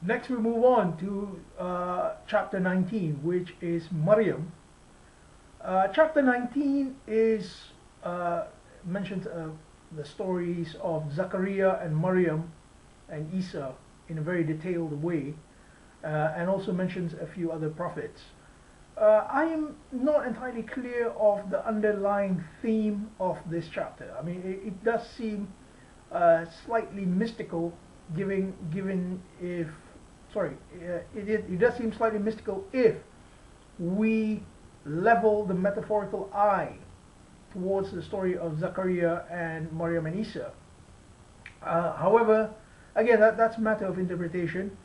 Next we move on to chapter 19, which is Maryam. Chapter 19 is mentions the stories of Zachariah and Maryam and Isa in a very detailed way, and also mentions a few other prophets. I am not entirely clear of the underlying theme of this chapter. I mean, it does seem slightly mystical, given if sorry, it does seem slightly mystical if we level the metaphorical eye towards the story of Zachariah and Maryam and Isa. However, again, that's a matter of interpretation.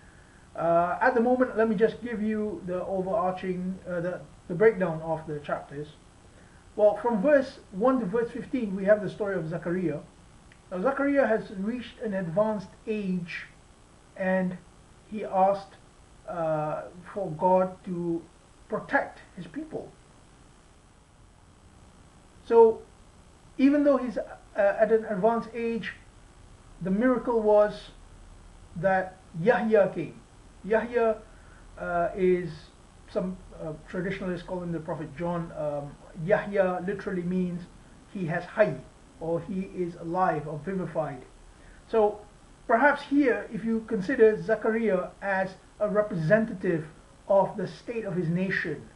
At the moment, let me just give you the overarching, the breakdown of the chapters. Well, from verse 1 to verse 15, we have the story of Zachariah. Now, Zachariah has reached an advanced age, and he asked for God to protect his people. So, even though he's at an advanced age, the miracle was that Yahya came. Yahya is, some traditionalists call him the Prophet John. Yahya literally means he has hay, or he is alive or vivified. So perhaps here, if you consider Zachariah as a representative of the state of his nation,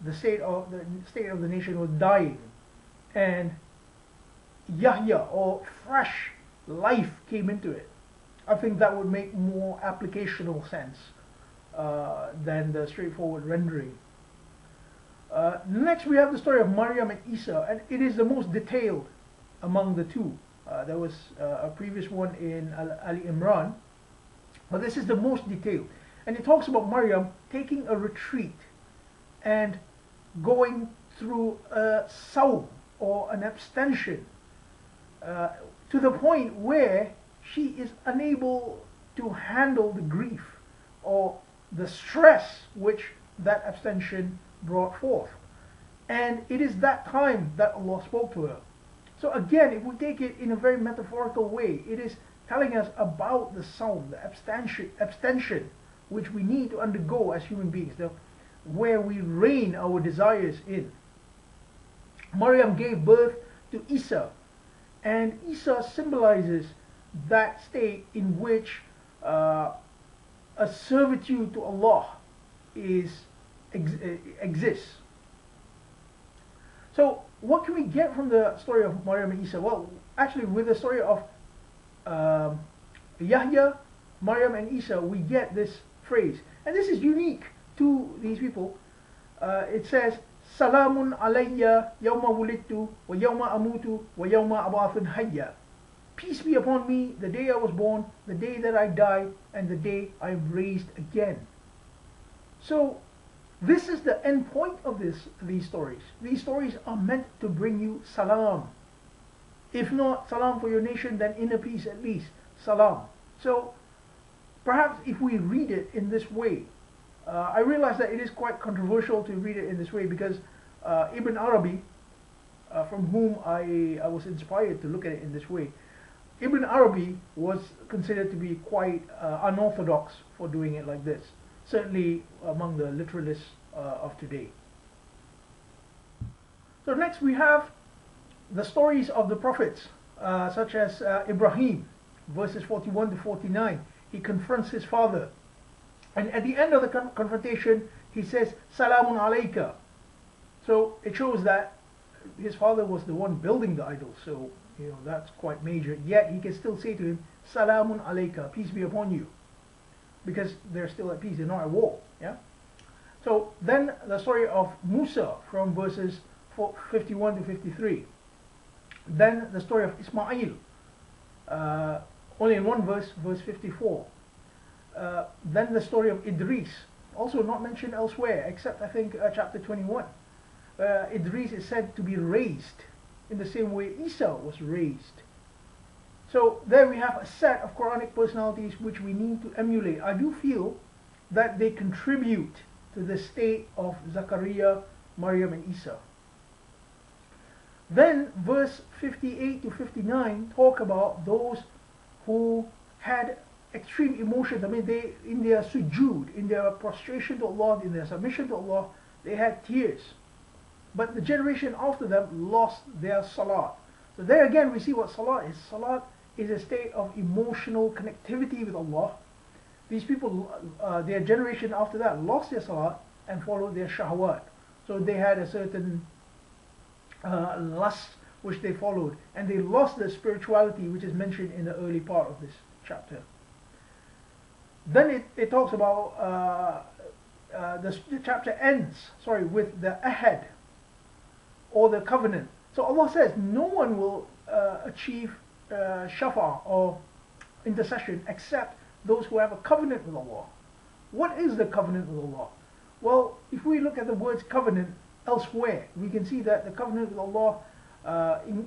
the state of the nation was dying, and Yahya, or fresh life, came into it. I think that would make more applicational sense than the straightforward rendering. Next we have the story of Maryam and Isa, and it is the most detailed among the two. There was a previous one in Ali Imran, but this is the most detailed. And it talks about Maryam taking a retreat and going through a sawm, or an abstention, to the point where she is unable to handle the grief or the stress which that abstention brought forth. And it is that time that Allah spoke to her. So again, if we take it in a very metaphorical way, it is telling us about the sawm, the abstention which we need to undergo as human beings, where we rein our desires in. Maryam gave birth to Isa, and Isa symbolizes that state in which a servitude to Allah exists. So what can we get from the story of Maryam and Isa? Well, actually, with the story of Yahya, Maryam and Isa, we get this phrase, and this is unique to these people. It says, Salamun alayya yawma wulidtu wa yawma amutu wa yawma abathun hayya. Peace be upon me the day I was born, the day that I die, and the day I am raised again. So this is the end point of these stories. These stories are meant to bring you salam. If not salam for your nation, then inner peace at least. Salam. So perhaps if we read it in this way, I realize that it is quite controversial to read it in this way, because Ibn Arabi, from whom I was inspired to look at it in this way, Ibn Arabi was considered to be quite unorthodox for doing it like this, certainly among the literalists of today. So next we have the stories of the prophets, such as Ibrahim, verses 41 to 49. He confronts his father, and at the end of the confrontation he says, Salamun alayka. So it shows that his father was the one building the idol, so that's quite major. Yet he can still say to him, Salamun alayka, peace be upon you, because they're still at peace, they're not at war. Yeah. So then the story of Musa, from verses 51 to 53. Then the story of Ismail, only in one verse, verse 54. Then the story of Idris, also not mentioned elsewhere, except I think chapter 21. Idris is said to be raised in the same way Isa was raised. So there we have a set of Quranic personalities which we need to emulate. I do feel that they contribute to the state of Zachariah, Maryam and Isa. Then verse 58 to 59 talk about those who had extreme emotions. I mean, they in their sujood, in their prostration to Allah, in their submission to Allah, they had tears. But the generation after them lost their salat. So there again we see what salat is. Salat is a state of emotional connectivity with Allah. These people, their generation after that lost their salat and followed their shahwat. So they had a certain lust which they followed, and they lost the spirituality which is mentioned in the early part of this chapter. Then it talks about the chapter ends, with the ahad, or the covenant. So Allah says no one will achieve shafa or intercession except those who have a covenant with Allah. What is the covenant with Allah? Well, if we look at the words covenant elsewhere, we can see that the covenant with Allah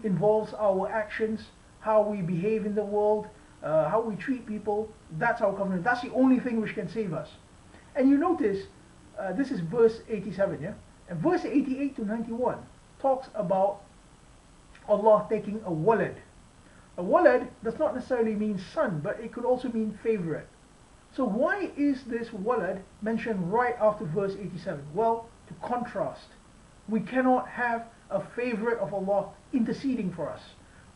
involves our actions, how we behave in the world, how we treat people. That's our covenant. That's the only thing which can save us. And you notice, this is verse 87, yeah? And verse 88 to 91 talks about Allah taking a walad. A walad does not necessarily mean son, but it could also mean favorite. So why is this walad mentioned right after verse 87? Well, to contrast. We cannot have a favorite of Allah interceding for us.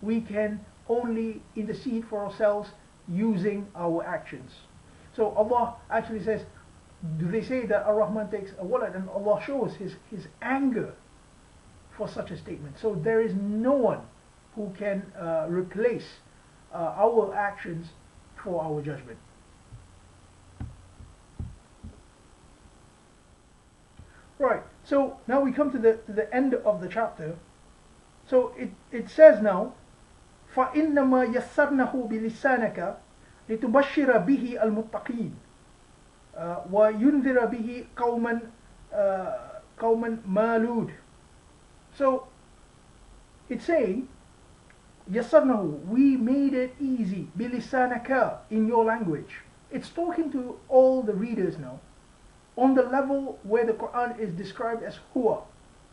We can only intercede for ourselves using our actions. So Allah actually says, do they say that Ar-Rahman takes a walad? And Allah shows his anger for such a statement. So there is no one who can replace our actions for our judgment. Right, so now we come to the end of the chapter. So it says now, فَإِنَّمَا يَسَّرْنَهُ بِلِسَانَكَ لِتُبَشِّرَ بِهِ الْمُتَّقِينَ وَيُنذِرَ بِهِ قَوْمًا مَالُودٍ. So it's saying, يَسَّرْنَهُ, we made it easy, بِلِسَانَكَ, in your language. It's talking to all the readers now, on the level where the Quran is described as huwa.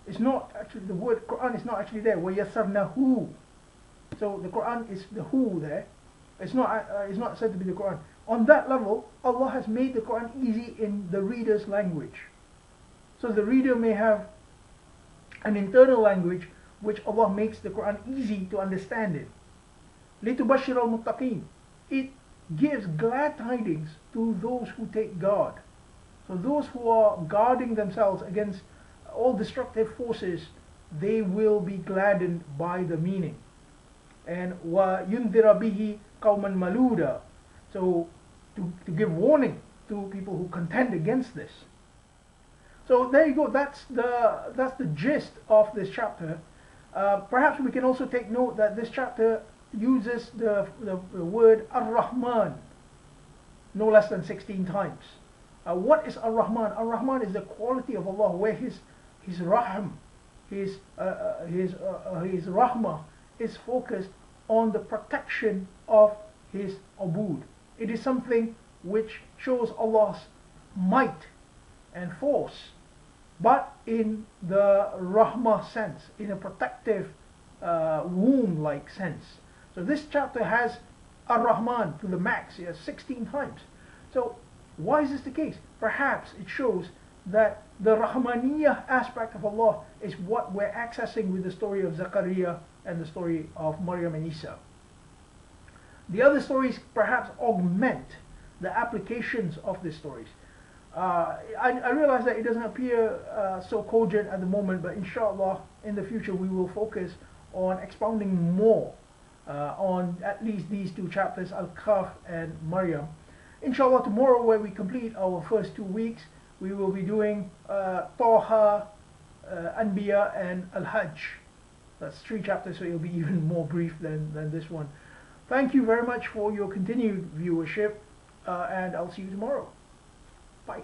It's not actually, the word Quran is not actually there. وَيَسَّرْنَهُ. So the Quran is the who there. It's not said to be the Quran. On that level, Allah has made the Quran easy in the reader's language. So the reader may have an internal language which Allah makes the Quran easy to understand it. لِتُبَشِّرَ الْمُتَّقِينَ. It gives glad tidings to those who take guard. So those who are guarding themselves against all destructive forces, they will be gladdened by the meaning. And وَيُنذِرَ بِهِ قَوْمًا مَلُودًا. So to give warning to people who contend against this. So there you go. That's the gist of this chapter. Perhaps we can also take note that this chapter uses the word Ar-Rahman no less than 16 times. What is Ar-Rahman? Ar-Rahman is the quality of Allah, where his Rahm, his Rahmah is focused on the protection of his Abud. It is something which shows Allah's might and force, but in the Rahmah sense, in a protective womb-like sense. So this chapter has Ar-Rahman to the max, 16 times. So why is this the case? Perhaps it shows that the Rahmaniyah aspect of Allah is what we're accessing with the story of Zakaria and the story of Maryam and Isa. The other stories perhaps augment the applications of these stories. I realize that it doesn't appear so cogent at the moment, but inshallah in the future we will focus on expounding more on at least these two chapters, Al-Kahf and Maryam. Inshallah tomorrow, where we complete our first 2 weeks, we will be doing Taha, Anbiya and Al-Hajj. That's 3 chapters, so it'll be even more brief than this one. Thank you very much for your continued viewership, and I'll see you tomorrow. Bye.